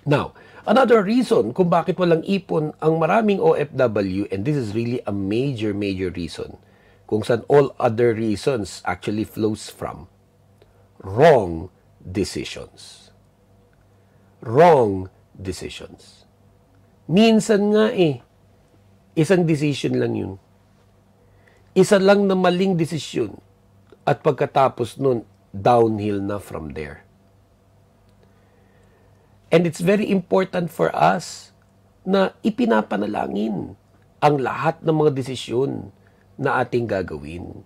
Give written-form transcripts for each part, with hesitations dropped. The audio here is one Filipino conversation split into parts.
Now, another reason kung bakit walang ipon ang maraming OFW, and this is really a major reason, kung saan all other reasons actually flows from wrong decisions. Wrong decisions. Minsan nga isang decision lang yun. Isa lang na maling desisyon at pagkatapos nun, downhill na from there. And it's very important for us na ipinapanalangin ang lahat ng mga desisyon na ating gagawin.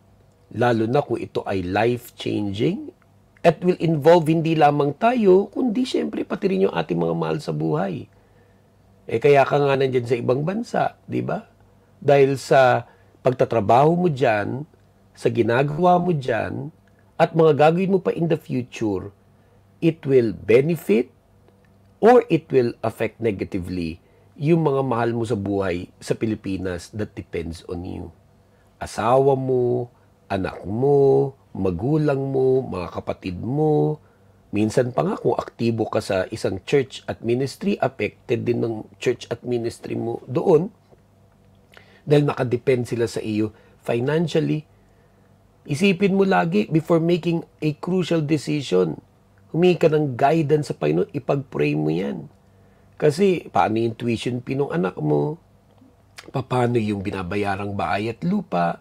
Lalo na kung ito ay life-changing at will involve hindi lamang tayo, kundi syempre pati rin yung ating mga mahal sa buhay. Kaya ka nga nandyan sa ibang bansa, di ba? Dahil sa pagtatrabaho mo dyan, sa ginagawa mo dyan, at mga gagawin mo pa in the future, it will benefit or it will affect negatively yung mga mahal mo sa buhay sa Pilipinas that depends on you. Asawa mo, anak mo, magulang mo, mga kapatid mo. Minsan pa nga kung aktibo ka sa isang church at ministry, affected din ng church at ministry mo doon dahil nakadepend sila sa iyo financially. Isipin mo lagi before making a crucial decision, humingi ka ng guidance sa Panginoon, ipag-pray mo yan. Kasi paano yung tuition fee ng anak mo? Paano yung binabayarang bahay at lupa?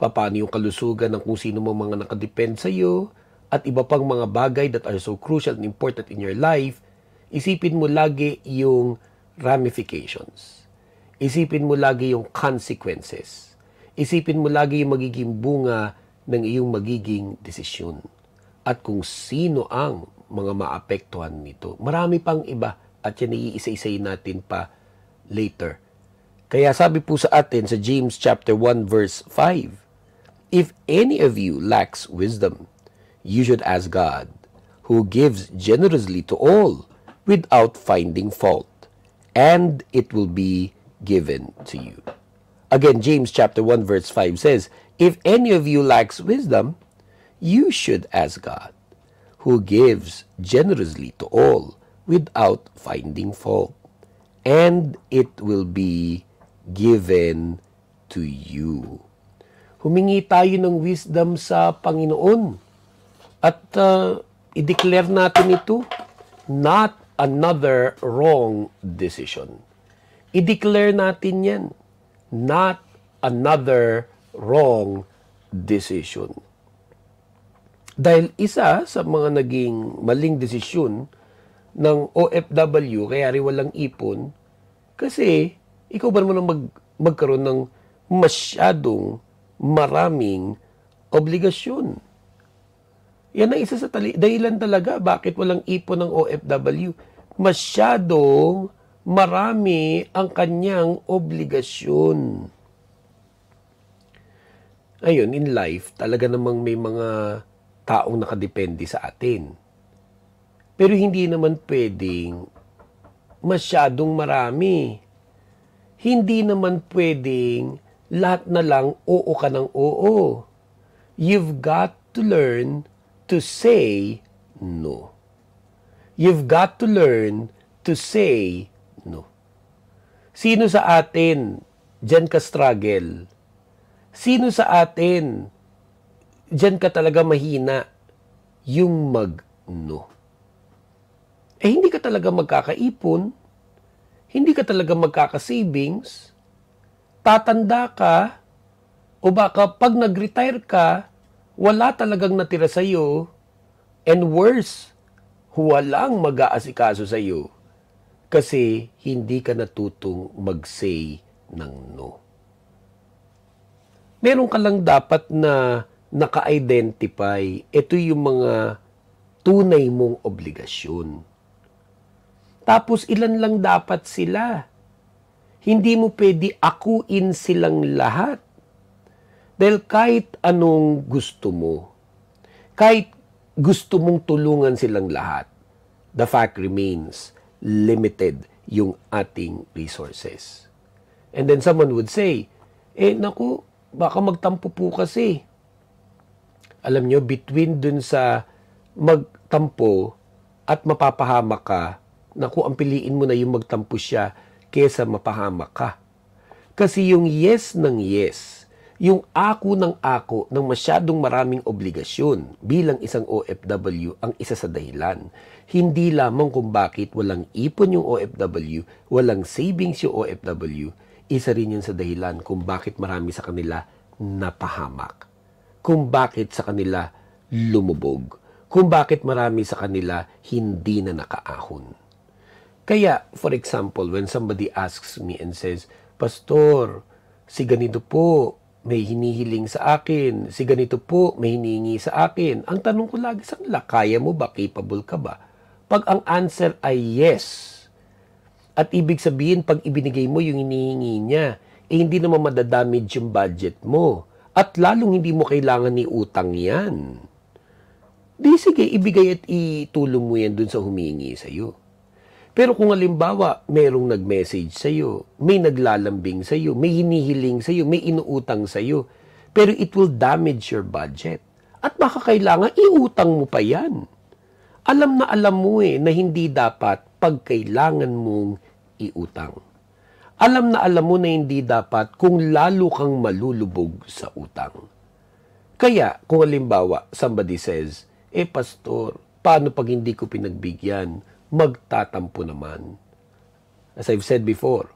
Paano yung kalusugan ng kung sino mo mga nakadepend sa iyo? At iba pang mga bagay that are so crucial and important in your life, isipin mo lagi yung ramifications. Isipin mo lagi yung consequences. Isipin mo lagi yung magiging bunga ng iyong magiging desisyon. At kung sino ang mga maapektuhan nito. Marami pang iba at yan iisa-isayin natin pa later. Kaya sabi po sa atin sa James chapter 1 verse 5, if any of you lacks wisdom, you should ask God, who gives generously to all without finding fault, and it will be given to you. Again, James chapter 1 verse 5 says, if any of you lacks wisdom, you should ask God, who gives generously to all without finding fault, and it will be given to you. Humingi tayo ng wisdom sa Panginoon at i-declare natin ito, not another wrong decision. I-declare natin yan, not another wrong decision. Dahil isa sa mga naging maling desisyon ng OFW, kaya rin walang ipon, kasi ikaw ba naman magkaroon ng masyadong maraming obligasyon. Yan ang isa sa dahilan talaga bakit walang ipon ng OFW. Masyadong marami ang kanyang obligasyon. Ayun, in life, talaga namang may mga taong nakadepende sa atin. Pero hindi naman pwedeng masyadong marami. Hindi naman pwedeng lahat na lang oo ka ng oo. You've got to learn to say no. You've got to learn to say no. Sino sa atin dyan ka struggle? Sino sa atin dyan ka talaga mahina? Yung mag-no. Hindi ka talaga magkakaipon, hindi ka talaga magkaka-savings, tatanda ka, o baka pag nag-retire ka, wala talagang natira sa'yo, and worse, walang mag-aasikaso sa'yo, kasi hindi ka natutong mag-say ng no. Meron ka lang dapat na naka-identify, ito yung mga tunay mong obligasyon. Tapos ilan lang dapat sila. Hindi mo pwede akuin silang lahat. Dahil kahit anong gusto mo, kahit gusto mong tulungan silang lahat, the fact remains, limited yung ating resources. And then someone would say, naku, baka magtampo po kasi. Alam nyo, between dun sa magtampo at mapapahamak ka, naku, ang piliin mo na yung magtampo siya kesa mapahamak ka. Kasi yung yes ng yes, yung ako ng ako ng masyadong maraming obligasyon bilang isang OFW ang isa sa dahilan. Hindi lamang kung bakit walang ipon yung OFW, walang savings yung OFW, isa rin yun sa dahilan kung bakit marami sa kanila napahamak. Kung bakit sa kanila lumubog. Kung bakit marami sa kanila hindi na nakaahon. Kaya, for example, when somebody asks me and says, Pastor, si ganito po, may hinihiling sa akin. Si ganito po, may hinihingi sa akin. Ang tanong ko lagi sa kanila, kaya mo ba? Capable ka ba? Pag ang answer ay yes, at ibig sabihin, pag ibinigay mo yung hinihingi niya, hindi naman madadamage yung budget mo. At lalong hindi mo kailangan ni utang yan. Di sige, ibigay at itulong mo yan dun sa humingi sa'yo. Pero kung halimbawa, merong nag-message sa'yo, may naglalambing sa'yo, may hinihiling sa'yo, may inuutang sa'yo, pero it will damage your budget. At baka kailangan, iutang mo pa yan. Alam na alam mo na hindi dapat pag kailangan mong iutang. Alam na alam mo na hindi dapat kung lalo kang malulubog sa utang. Kaya, kung halimbawa, somebody says, Pastor, paano pag hindi ko pinagbigyan? Magtatampo naman. As I've said before,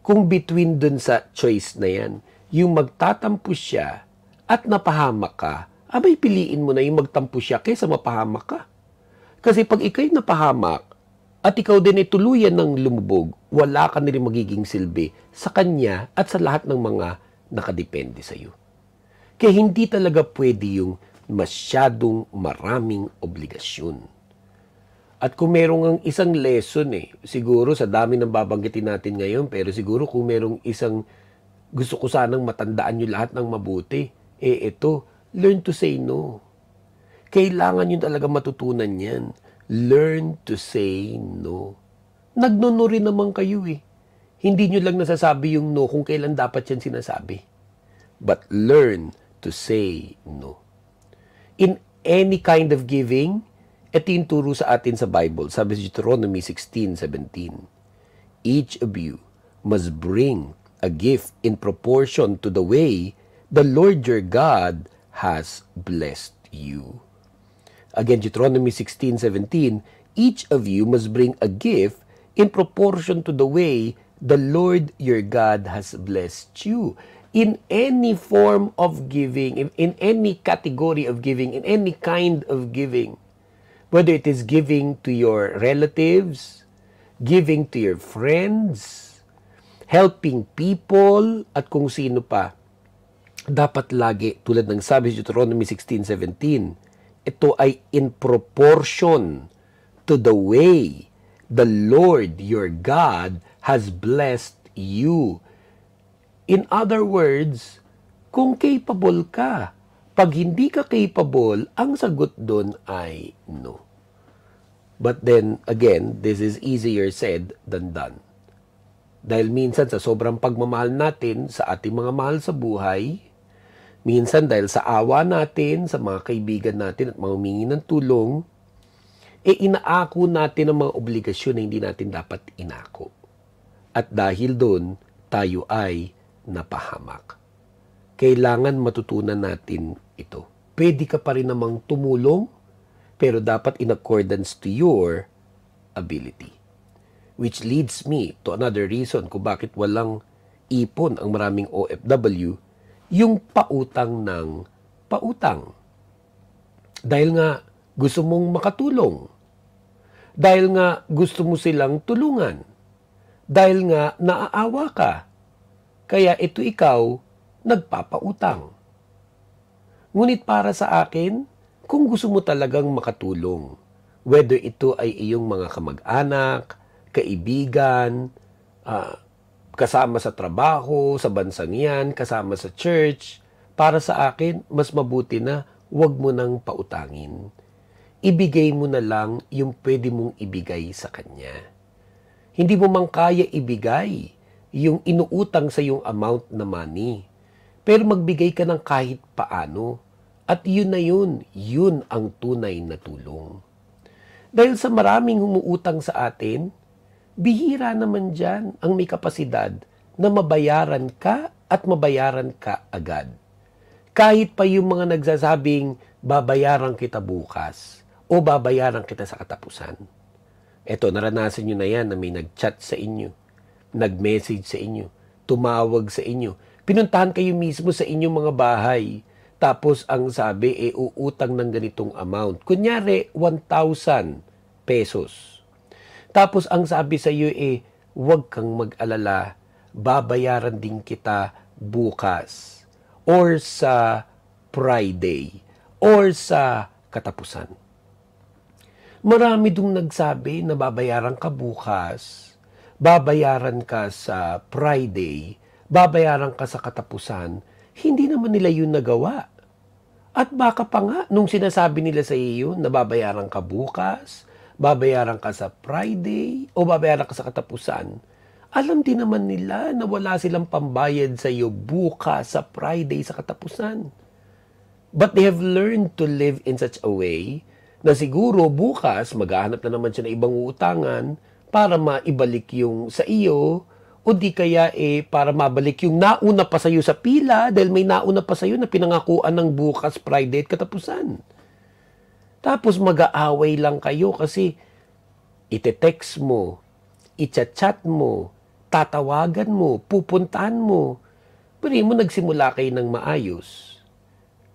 kung between dun sa choice na yan, yung magtatampo siya at napahamak ka, abay piliin mo na yung magtampo siya kaysa mapahamak ka. Kasi pag ikaw'y napahamak at ikaw din ay tuluyan ng lumubog, wala ka na rin magiging silbi sa kanya at sa lahat ng mga nakadepende sa iyo. Kaya hindi talaga pwede yung masyadong maraming obligasyon. At kung merong isang lesson siguro sa dami ng babanggitin natin ngayon, pero siguro kung merong isang gusto ko sanang matandaan nyo lahat ng mabuti, ito, learn to say no. Kailangan yun talaga matutunan yan. Learn to say no. Nagno-no rin naman kayo Hindi nyo lang nasasabi yung no kung kailan dapat yan sinasabi. But learn to say no. In any kind of giving, ito yung turo sa atin sa Bible. Sabi sa Deuteronomy 16:17. Each of you must bring a gift in proportion to the way the Lord your God has blessed you. Again, Deuteronomy 16:17. Each of you must bring a gift in proportion to the way the Lord your God has blessed you. In any form of giving, in any category of giving, in any kind of giving, whether it is giving to your relatives, giving to your friends, helping people, at kung sino pa, dapat lagi, tulad ng sabi sa Deuteronomy 16:17, ito ay in proportion to the way the Lord your God has blessed you. In other words, kung capable ka, pag hindi ka capable, ang sagot doon ay no. But then, again, this is easier said than done. Dahil minsan sa sobrang pagmamahal natin sa ating mga mahal sa buhay, minsan dahil sa awa natin, sa mga kaibigan natin at mga humingi ng tulong, inaako natin ang mga obligasyon na hindi natin dapat inako. At dahil doon, tayo ay napahamak. Kailangan matutunan natin ito. Pwede ka pa rin namang tumulong, pero dapat in accordance to your ability. Which leads me to another reason kung bakit walang ipon ang maraming OFW, yung pautang ng pautang. Dahil nga gusto mong makatulong. Dahil nga gusto mo silang tulungan. Dahil nga naaawa ka. Kaya ito ikaw nagpapautang. Ngunit para sa akin, kung gusto mo talagang makatulong, whether ito ay iyong mga kamag-anak, kaibigan, kasama sa trabaho, sa bansang yan, kasama sa church, para sa akin, mas mabuti na huwag mo nang pautangin. Ibigay mo na lang yung pwede mong ibigay sa kanya. Hindi mo man kaya ibigay yung inuutang sa yung amount na money. Pero magbigay ka ng kahit paano. At yun na yun ang tunay na tulong. Dahil sa maraming humuutang sa atin, bihira naman dyan ang may kapasidad na mabayaran ka at mabayaran ka agad. Kahit pa yung mga nagsasabing babayaran kita bukas o babayaran kita sa katapusan. Eto, naranasan nyo na yan na may nag-chat sa inyo, nag-message sa inyo, tumawag sa inyo. Pinuntahan kayo mismo sa inyong mga bahay. Tapos ang sabi, uutang ng ganitong amount. Kunyari, 1,000 pesos. Tapos ang sabi sa iyo, huwag kang mag-alala, babayaran din kita bukas or sa Friday or sa katapusan. Marami dong nagsabi na babayaran ka bukas, babayaran ka sa Friday, babayaran ka sa katapusan. Hindi naman nila yun nagawa. At baka pa nga, nung sinasabi nila sa iyo na babayaran ka bukas, babayaran ka sa Friday, o babayaran ka sa katapusan, alam din naman nila na wala silang pambayad sa iyo bukas, sa Friday, sa katapusan. But they have learned to live in such a way na siguro bukas maghahanap na naman siya ng ibang uutangan para maibalik yung sa iyo, o di kaya para mabalik yung nauna pa sa iyo sa pila dahil may nauna pa sa iyo na pinangakuan ng bukas, Friday at katapusan. Tapos mag-aaway lang kayo kasi ite-text mo, i-chat mo, tatawagan mo, pupuntahan mo. Pero mo nagsimula kayo ng maayos.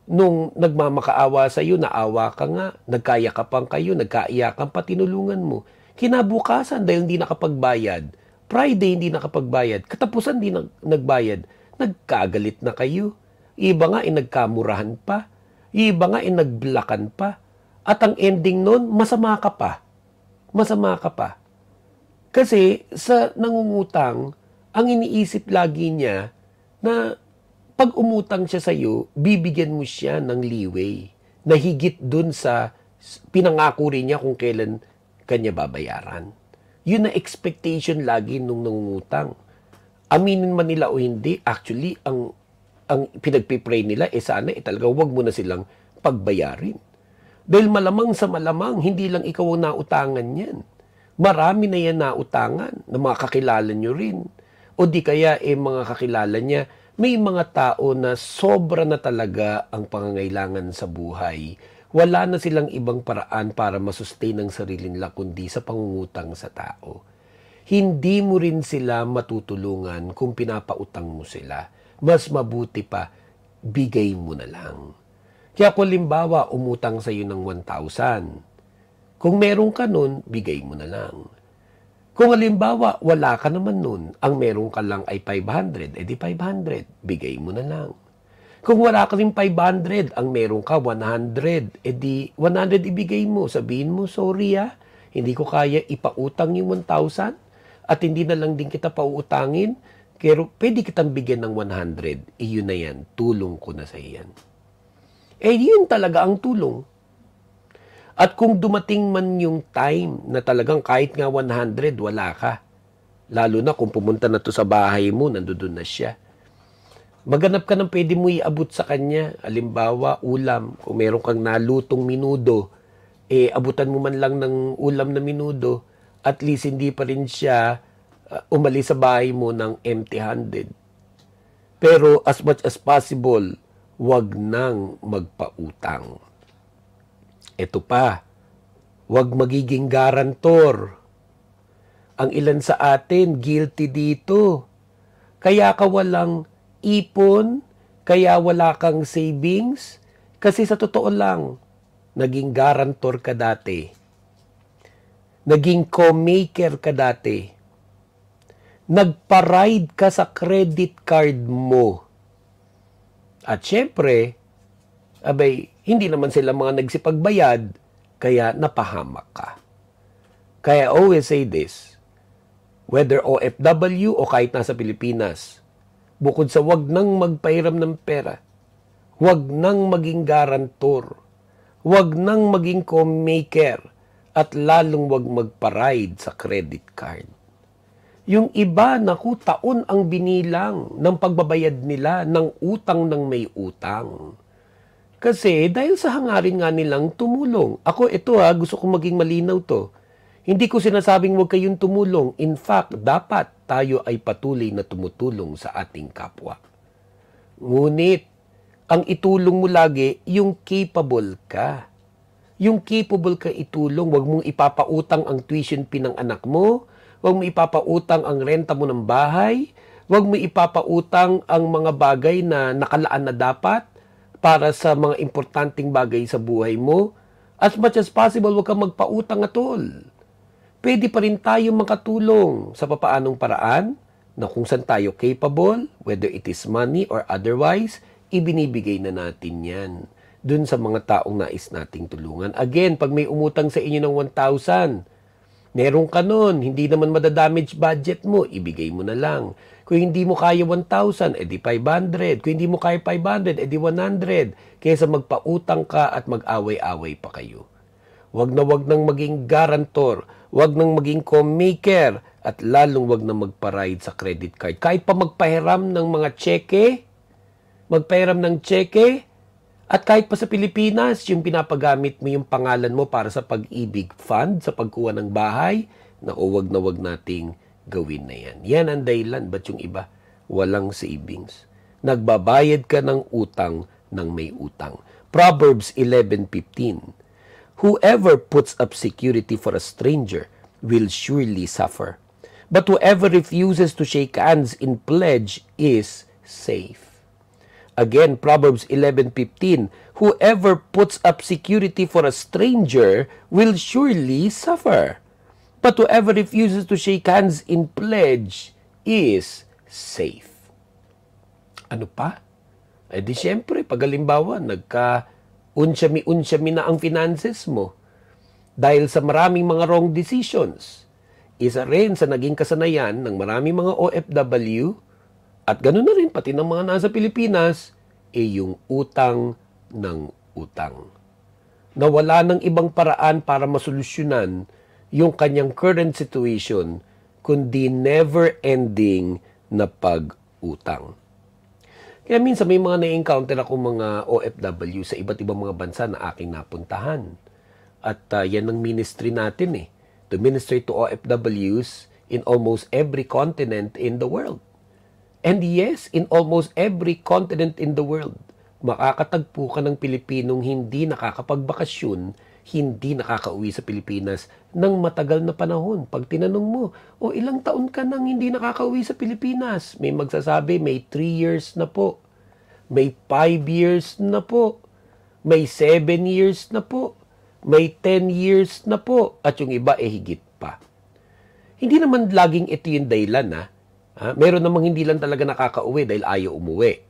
Nung nagmamakaawa sa iyo, naawa ka nga, nagkayakapan kayo, nagkaiyakan pa, tinulungan mo. Kinabukasan dahil hindi nakapagbayad, Friday hindi nakapagbayad, katapusan hindi nagbayad, nagkagalit na kayo. Iba nga nagkamurahan pa, iba nga nagblakan pa. At ang ending nun, masama ka pa. Masama ka pa. Kasi sa nangungutang, ang iniisip lagi niya na pag umutang siya sa iyo, bibigyan mo siya ng leeway na higit dun sa pinangako rin niya kung kailan kanya babayaran. Yun na expectation lagi nung nangungutang. Aminin man nila o hindi, actually, ang pinagpipray nila, sana talaga wag mo na silang pagbayarin. Dahil malamang sa malamang, hindi lang ikaw ang nautangan yan. Marami na yan nautangan na mga kakilala nyo rin. O di kaya mga kakilala niya, may mga tao na sobra na talaga ang pangangailangan sa buhay. Wala na silang ibang paraan para masustain ang sarili nila kundi sa pangungutang sa tao. Hindi mo rin sila matutulungan kung pinapautang mo sila. Mas mabuti pa, bigay mo na lang. Kaya kung limbawa, umutang sa iyo ng 1,000. Kung meron ka nun, bigay mo na lang. Kung halimbawa, wala ka naman nun, ang meron ka lang ay 500, edi 500, bigay mo na lang. Kung wala ka rin 500, ang meron ka 100, edi 100 ibigay mo. Sabihin mo, sorry hindi ko kaya ipautang yung 1,000 at hindi na lang din kita pauutangin, pero pwede kitang bigyan ng 100. Iyon na yan, tulong ko na sa iyan. Yun talaga ang tulong. At kung dumating man yung time na talagang kahit nga 100, wala ka. Lalo na kung pumunta na to sa bahay mo, nandoon na siya. Maghanap ka ng pwede mo iabot sa kanya. Halimbawa, ulam. Kung meron kang nalutong minudo, abutan mo man lang ng ulam na minudo, at least hindi pa rin siya umalis sa bahay mo ng empty-handed. Pero as much as possible, wag nang magpautang. Ito pa, wag magiging garantor. Ang ilan sa atin, guilty dito. Kaya ka walang ipon, kaya wala kang savings, kasi sa totoo lang, naging garantor ka dati. Naging co-maker ka dati. Nagpa-ride ka sa credit card mo. At syempre, hindi naman sila mga nagsipagbayad, kaya napahamak ka. Kaya I always say this, whether OFW o kahit nasa Pilipinas, bukod sa wag nang magpahiram ng pera, wag nang maging garantor, wag nang maging co-maker, at lalong wag magpa-ride sa credit card. Yung iba, taon ang binilang ng pagbabayad nila ng utang ng may utang. Kasi dahil sa hangarin nga nilang tumulong. Ako, ito gusto kong maging malinaw to. Hindi ko sinasabing huwag kayong tumulong. In fact, dapat tayo ay patuloy na tumutulong sa ating kapwa. Ngunit, ang itulong mo lagi, yung capable ka. Yung capable ka itulong, huwag mong ipapautang ang tuition fee ng anak mo, huwag mo ipapautang ang renta mo ng bahay, huwag mo ipapautang ang mga bagay na nakalaan na dapat para sa mga importanteng bagay sa buhay mo. As much as possible, huwag kang magpautang at all. Pwede pa rin tayo makatulong sa papaanong paraan na kung saan tayo capable, whether it is money or otherwise, ibinibigay na natin yan dun sa mga taong nais nating tulungan. Again, pag may umutang sa inyo ng 1,000, meron ka nun, hindi naman madadamage budget mo, ibigay mo na lang. Kung hindi mo kaya 1,000, edi 500. Kung hindi mo kaya 500, edi 100. Kaysa magpautang ka at mag-away-away pa kayo. Wag nang maging garantor, wag nang maging co-maker, at lalong wag na magpa-ride sa credit card. Kahit pa magpahiram ng mga tseke, at kahit pa sa Pilipinas, yung pinapagamit mo yung pangalan mo para sa pag-ibig fund, sa pagkuha ng bahay, na wag nating gawin na yan. Yan ang dahilan. Ba't yung iba? Walang savings. Nagbabayad ka ng utang ng may utang. Proverbs 11:15. Whoever puts up security for a stranger will surely suffer. But whoever refuses to shake hands in pledge is safe. Again, Proverbs 11:15. Whoever puts up security for a stranger will surely suffer. But whoever refuses to shake hands in pledge is safe. Ano pa? Eh di syempre, pag halimbawa, unsyami na ang finances mo dahil sa maraming mga wrong decisions. Isa rin sa naging kasanayan ng maraming mga OFW at ganoon na rin pati ng mga nasa Pilipinas, yung utang ng utang. Nawala ng ibang paraan para masolusyonan yung kanyang current situation, kundi never-ending na pag-utang. Kaya minsan may mga na-encounter ako mga OFW sa iba't ibang mga bansa na aking napuntahan. At yan ang ministry natin to minister to OFWs in almost every continent in the world. And yes, in almost every continent in the world, makakatagpo ka ng Pilipinong hindi nakakapagbakasyon, hindi nakakauwi sa Pilipinas ng matagal na panahon. Pag tinanong mo, ilang taon ka nang hindi nakakauwi sa Pilipinas? May magsasabi, may 3 years na po. May 5 years na po. May 7 years na po. May 10 years na po. At yung iba, higit pa. Hindi naman laging ito yung dahilan, Meron namang hindi lang talaga nakakauwi dahil ayaw umuwi.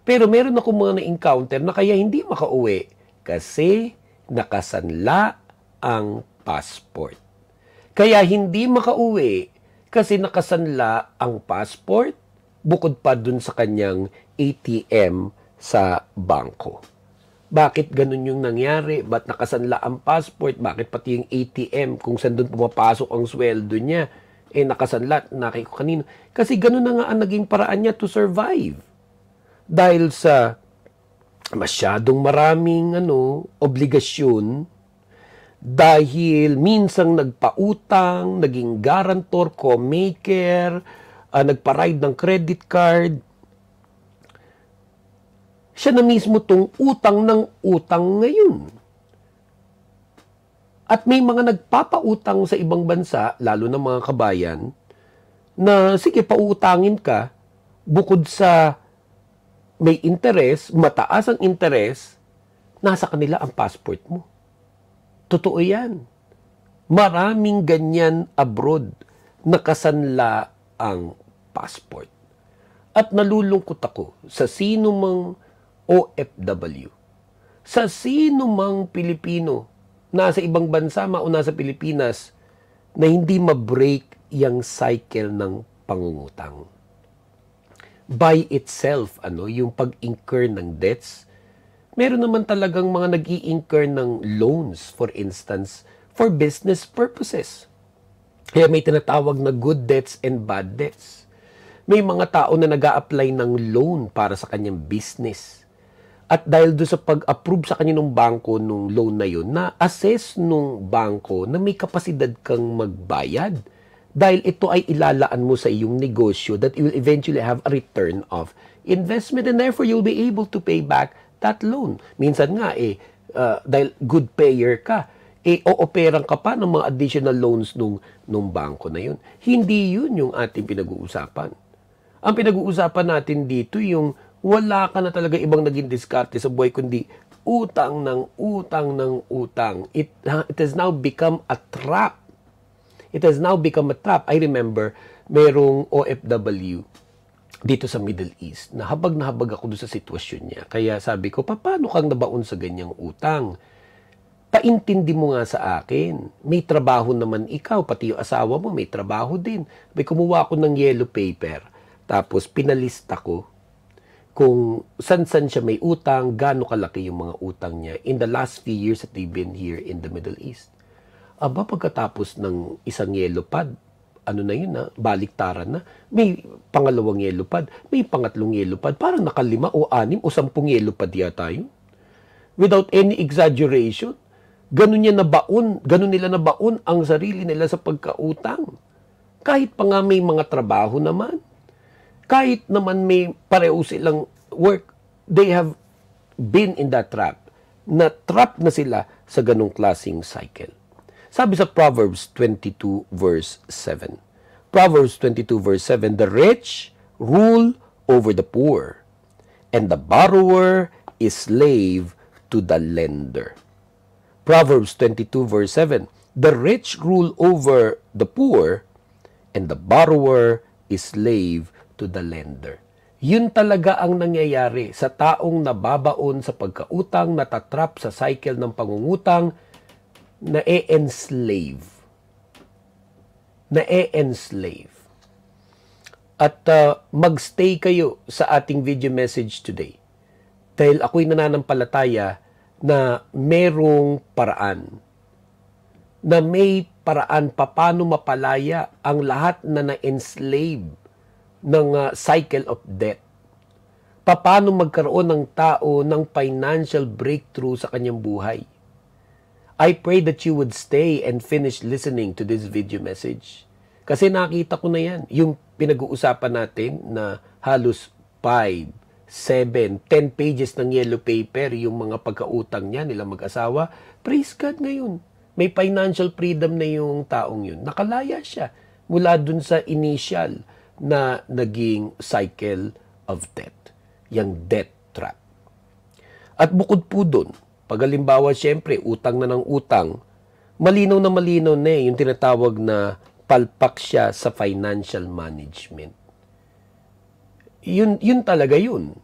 Pero meron ako mga na-encounter na kaya hindi makauwi kasi nakasanla ang passport. Kaya hindi makauwi kasi nakasanla ang passport bukod pa dun sa kanyang ATM sa bangko. Bakit ganun yung nangyari? Ba't nakasanla ang passport? Bakit pati yung ATM kung saan dun pumapasok ang sweldo niya? Nakasanla, nakiko kanino. Kasi ganun na nga ang naging paraan niya to survive. Dahil sa masyadong maraming obligasyon, dahil minsang nagpautang, naging guarantor, co-maker, nagpa-ride ng credit card, siya na mismo tong utang ng utang ngayon. At may mga nagpapautang sa ibang bansa, lalo na mga kabayan, na sige, pautangin ka, bukod sa may interes, mataas ang interes, nasa kanila ang passport mo. Totoo yan. Maraming ganyan abroad, nakasanla ang passport. At nalulungkot ako sa sino mang OFW, sa sino mang Pilipino, nasa ibang bansa, mauna sa Pilipinas, na hindi ma-break yung cycle ng pangungutang. By itself, yung pag-incur ng debts, meron naman talagang mga nag-i-incur ng loans, for instance, for business purposes. Kaya may tinatawag na good debts and bad debts. May mga tao na nag-a-apply ng loan para sa kanyang business. At dahil doon sa pag-approve sa kanya ng bangko nung loan na yun, na-assess nung bangko na may kapasidad kang magbayad. Dahil ito ay ilalaan mo sa iyong negosyo that you will eventually have a return of investment and therefore you'll be able to pay back that loan. Minsan nga dahil good payer ka, o-operang ka pa ng mga additional loans nung bangko na yun. Hindi yun yung ating pinag-uusapan. Ang pinag-uusapan natin dito yung wala ka na talaga ibang naging diskarte sa buhay kundi utang ng utang ng utang. It has now become a trap. It has now become a trap. I remember, merong OFW dito sa Middle East na habag ako doon sa sitwasyon niya. Kaya sabi ko, paano kang nabaon sa ganyang utang? Paintindi mo nga sa akin. May trabaho naman ikaw, pati yung asawa mo may trabaho din. May kumuha ako ng yellow paper. Tapos pinalista ko kung san-san siya may utang, gaano kalaki yung mga utang niya in the last few years that they've been here in the Middle East. Aba, pagkatapos ng isang yellow pad, ano na yun baliktaran na. May pangalawang yellow pad, may pangatlong yellow pad, parang nakalima o 6 o 10 yellow pad yata yun. Without any exaggeration, ganun nila nabaon ang sarili nila sa pagkautang. Kahit pa nga may mga trabaho naman, kahit naman may pareho silang work, they have been in that trap. Na-trap na sila sa ganung klaseng cycle. Sabi sa Proverbs 22 verse 7. Proverbs 22 verse 7, the rich rule over the poor, and the borrower is slave to the lender. Proverbs 22 verse 7, the rich rule over the poor, and the borrower is slave to the lender. Yun talaga ang nangyayari sa taong nababaon sa pagkautang, natatrap sa cycle ng pangungutang, na-enslave. At magstay kayo sa ating video message today. Dahil ako'y nananampalataya na merong paraan. Na may paraan paano mapalaya ang lahat na na-enslave ng cycle of debt. Paano magkaroon ng tao ng financial breakthrough sa kanyang buhay. I pray that you would stay and finish listening to this video message. Kasi nakita ko na yan. Yung pinag-uusapan natin na halos 5, 7, 10 pages ng yellow paper, yung mga pagkautang niya, nila mag-asawa. Praise God ngayon. May financial freedom na yung taong yun. Nakalaya siya mula dun sa initial na naging cycle of debt. Yung debt trap. At bukod po dun, pag halimbawa, syempre, utang na ng utang, malinaw na yung tinatawag na palpak siya sa financial management. Yun talaga yun.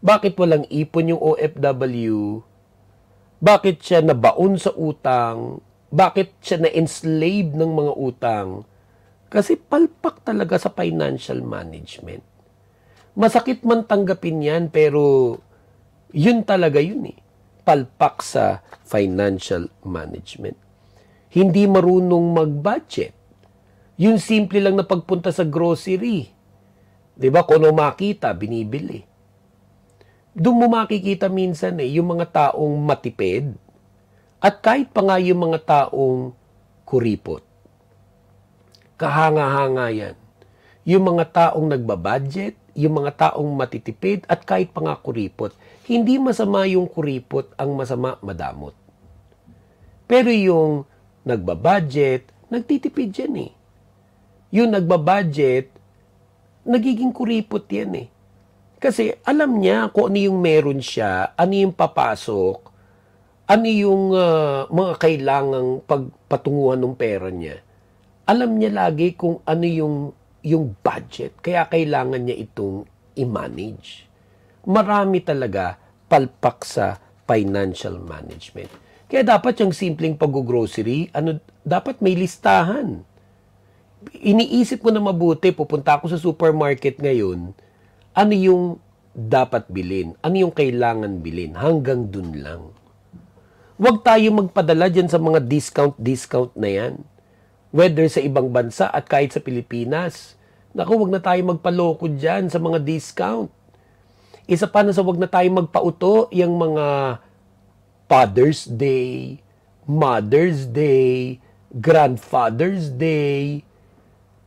Bakit walang ipon yung OFW? Bakit siya nabaon sa utang? Bakit siya na-enslave ng mga utang? Kasi palpak talaga sa financial management. Masakit man tanggapin yan, pero yun talaga yun palpak sa financial management. Hindi marunong mag-budget. Yung simple lang na pagpunta sa grocery. Diba? Kung ano makita, binibili. Doon mo makikita minsan yung mga taong matipid at kahit pa nga yung mga taong kuripot. Kahanga-hanga yan. Yung mga taong nagbabudget, yung mga taong matitipid at kahit pa nga kuripot. Hindi masama yung kuripot, ang masama madamot. Pero yung nagbabudget, nagtitipid yan Yung nagbabudget, nagiging kuripot yan Kasi alam niya kung ano yung meron siya, ano yung papasok, ano yung mga kailangang pagpatunguhan ng pera niya. Alam niya lagi kung ano yung budget, kaya kailangan niya itong i-manage. Marami talaga palpak sa financial management. Kaya dapat yung simpleng pag-grocery, dapat may listahan. Iniisip mo na mabuti, pupunta ako sa supermarket ngayon, ano yung dapat bilhin? Ano yung kailangan bilhin? Hanggang dun lang. Huwag tayo magpadala dyan sa mga discount na yan. Whether sa ibang bansa at kahit sa Pilipinas. Naku, huwag na tayo magpaloko dyan sa mga discount. Isa pa na sa wag na tayo magpauto yung mga Father's Day, Mother's Day, Grandfather's Day,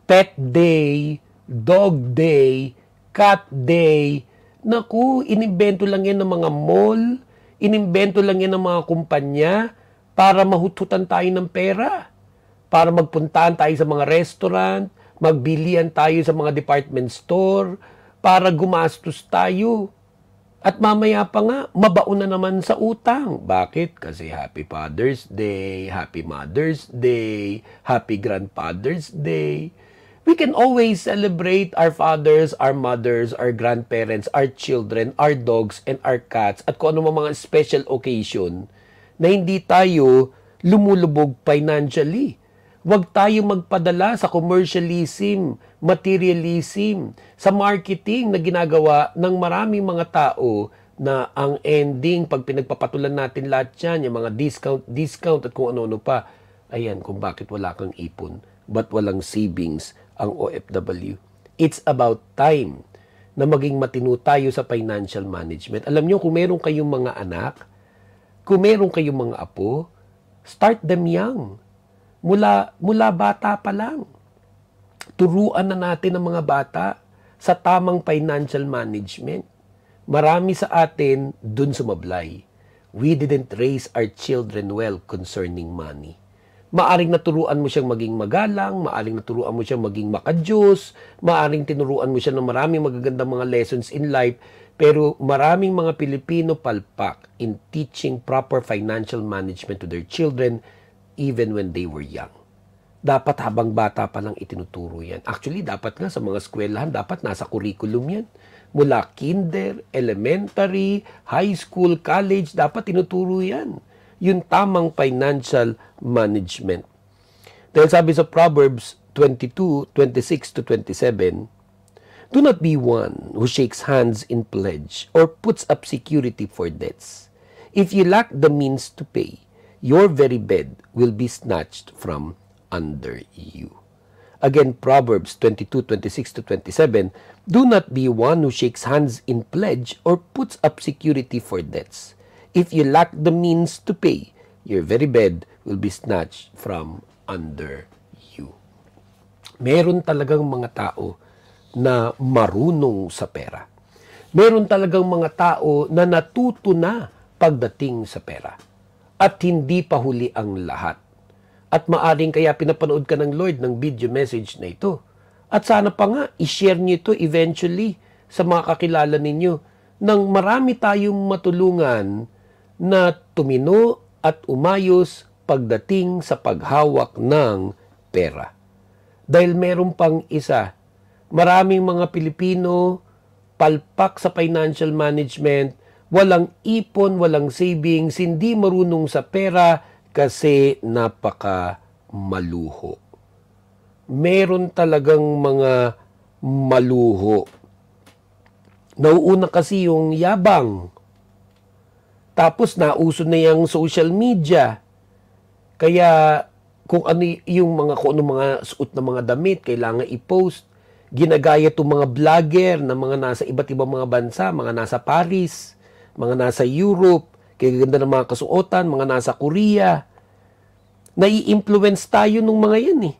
Pet Day, Dog Day, Cat Day. Naku, inimbento lang yan ng mga mall, inimbento lang yan ng mga kumpanya para mahuthutan tayo ng pera, para magpuntahan tayo sa mga restaurant, magbilian tayo sa mga department store, para gumastos tayo. At mamaya pa nga, mabaon na naman sa utang. Bakit? Kasi Happy Father's Day, Happy Mother's Day, Happy Grandfather's Day. We can always celebrate our fathers, our mothers, our grandparents, our children, our dogs, and our cats at kung ano mga special occasion na hindi tayo lumulubog financially. Huwag tayo magpadala sa commercialism, materialism, sa marketing na ginagawa ng maraming mga tao na ang ending, pag pinagpapatulan natin lahat yan, yung mga discount at kung ano-ano pa, ayan, kung bakit wala kang ipon, ba't walang savings ang OFW. It's about time na maging matino tayo sa financial management. Alam nyo, kung meron kayong mga anak, kung meron kayong mga apo, start them young. Mula bata pa lang. Turuan na natin ang mga bata sa tamang financial management. Marami sa atin dun sumablay. We didn't raise our children well concerning money. Maaring naturuan mo siyang maging magalang, maaring naturuan mo siyang maging makadiyos, maaring tinuruan mo siya ng maraming magagandang mga lessons in life, pero maraming mga Pilipino palpak in teaching proper financial management to their children even when they were young. Dapat habang bata pa lang itinuturo yan. Actually, dapat nga sa mga eskwelahan, dapat nasa curriculum yan. Mula kinder, elementary, high school, college, dapat tinuturo yan. Yung tamang financial management. Dahil sabi sa Proverbs 22:26-27, do not be one who shakes hands in pledge or puts up security for debts. If you lack the means to pay, your very bed will be snatched from under you. Again, Proverbs 22:26-27, do not be one who shakes hands in pledge or puts up security for debts. If you lack the means to pay, your very bed will be snatched from under you. Meron talagang mga tao na marunong sa pera. Meron talagang mga tao na natuto na pagdating sa pera. At hindi pa huli ang lahat. At maaring kaya pinapanood ka ng Lord ng video message na ito. At sana pa nga, i-share niyo ito eventually sa mga kakilala ninyo nang marami tayong matulungan na tumino at umayos pagdating sa paghawak ng pera. Dahil meron pang isa, maraming mga Pilipino palpak sa financial management, walang ipon, walang savings, hindi marunong sa pera kasi napaka maluho. Meron talagang mga maluho. Nauuna kasi yung yabang. Tapos nauso na yung social media. Kaya kung ano yung kung ano mga suot na mga damit, kailangan i-post. Ginagaya itong mga vlogger na mga nasa iba't ibang mga bansa, mga nasa Paris, mga nasa Europe, kaya ganda ng mga kasuotan, mga nasa Korea. Nai-influence tayo nung mga yan eh.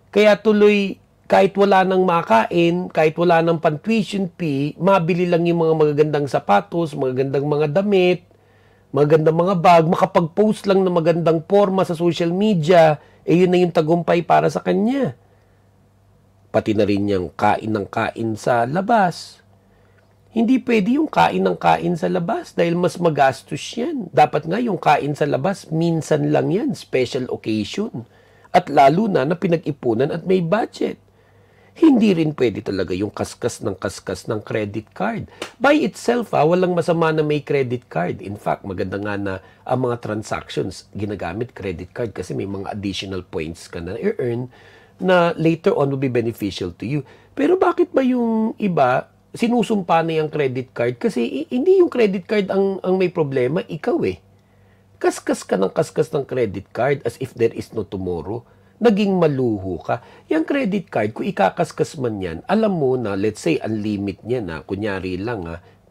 Kaya tuloy, kahit wala nang makain, kahit wala nang pan-tuition fee, mabili lang yung mga magagandang sapatos, magagandang mga damit, magagandang mga bag, makapag-post lang ng magandang forma sa social media, yun na yung tagumpay para sa kanya. Pati na rin yung kain ng kain sa labas. Hindi pwede yung kain ng kain sa labas dahil mas magastos yan. Dapat nga yung kain sa labas, minsan lang yan, special occasion. At lalo na pinag-ipunan at may budget. Hindi rin pwede talaga yung kaskas ng credit card. By itself, walang masama na may credit card. In fact, maganda nga na ang mga transactions ginagamit credit card kasi may mga additional points ka na i-earn na later on will be beneficial to you. Pero bakit ba yung iba, sinusumpa na yung credit card? Kasi hindi yung credit card ang may problema, ikaw eh. Kaskas ka ng credit card as if there is no tomorrow. Naging maluho ka. Yung credit card, kung ikakaskas man yan, alam mo na, let's say, ang limit niya na, kunyari lang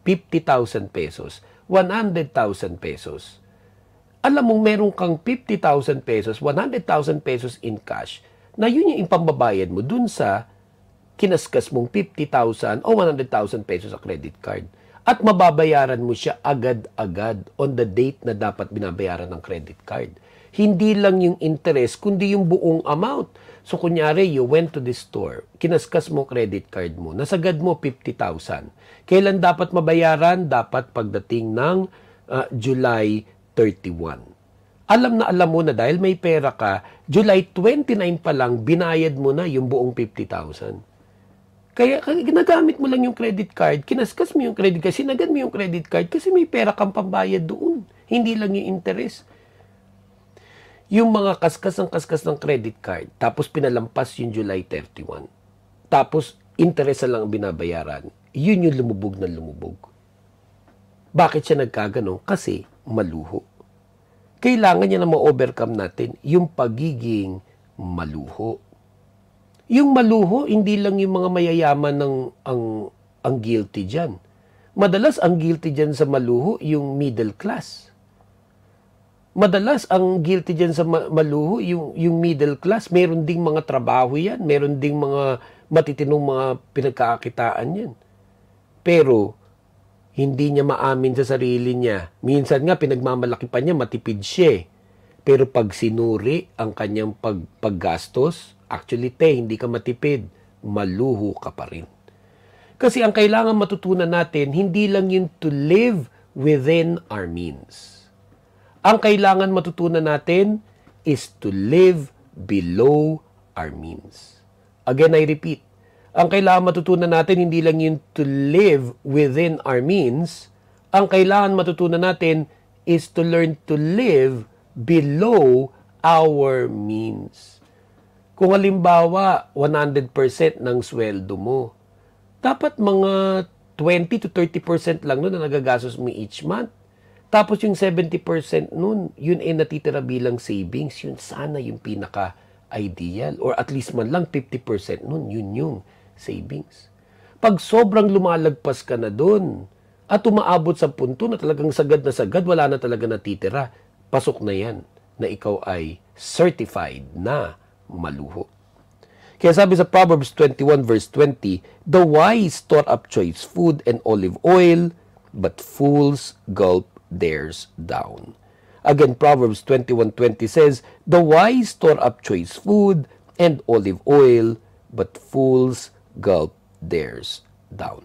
50,000 pesos, 100,000 pesos. Alam mong meron kang 50,000 pesos, 100,000 pesos in cash, na yun yung ipambabayad mo dun sa kinaskas mong 50,000 o 100,000 pesos sa credit card. At mababayaran mo siya agad-agad on the date na dapat binabayaran ng credit card. Hindi lang yung interest, kundi yung buong amount. So, kunyari, you went to the store, kinaskas mo credit card mo, nasagad mo 50,000. Kailan dapat mabayaran? Dapat pagdating ng July 31. Alam mo na dahil may pera ka, July 29 pa lang, binayad mo na yung buong 50,000. Kaya ginagamit mo lang yung credit card, kinaskas mo yung credit card, sinagad mo yung credit card kasi may pera kang pambayad doon. Hindi lang yung interest. Yung mga kaskas ng credit card, tapos pinalampas yung July 31. Tapos interest na lang ang binabayaran. Yun yung lumubog na lumubog. Bakit siya nagkaganon? Kasi maluho. Kailangan niya na ma-overcome natin yung pagiging maluho. Yung maluho, hindi lang yung mga mayayaman ang guilty dyan. Madalas ang guilty dyan sa maluho, yung middle class. Madalas ang guilty dyan sa maluho, yung middle class. Meron ding mga trabaho yan. Meron ding mga matitinong mga pinagkakakitaan yan. Pero, hindi niya maamin sa sarili niya. Minsan nga, pinagmamalaki pa niya, matipid siya. Pero pag sinuri ang kanyang paggastos, actually, hindi ka matipid. Maluho ka pa rin. Kasi ang kailangan matutunan natin, hindi lang yun to live within our means. Ang kailangan matutunan natin is to live below our means. Again, I repeat, ang kailangan matutunan natin, hindi lang yun to live within our means. Ang kailangan matutunan natin is to learn to live below our means. Kung halimbawa, 100% ng sweldo mo, dapat mga 20 to 30% lang nun na nagagastos mo each month. Tapos yung 70% nun, yun ay natitira bilang savings. Yun sana yung pinaka-ideal. Or at least man lang 50% nun, yun yung savings. Pag sobrang lumalagpas ka na dun at umaabot sa punto na talagang sagad na sagad, wala na talaga natitira, pasok na yan na ikaw ay certified na maluho. Kaya sabi sa Proverbs 21 verse 20, the wise store up choice food and olive oil, but fools gulp theirs down. Again, Proverbs 21:20 says, the wise store up choice food and olive oil, but fools gulp theirs down.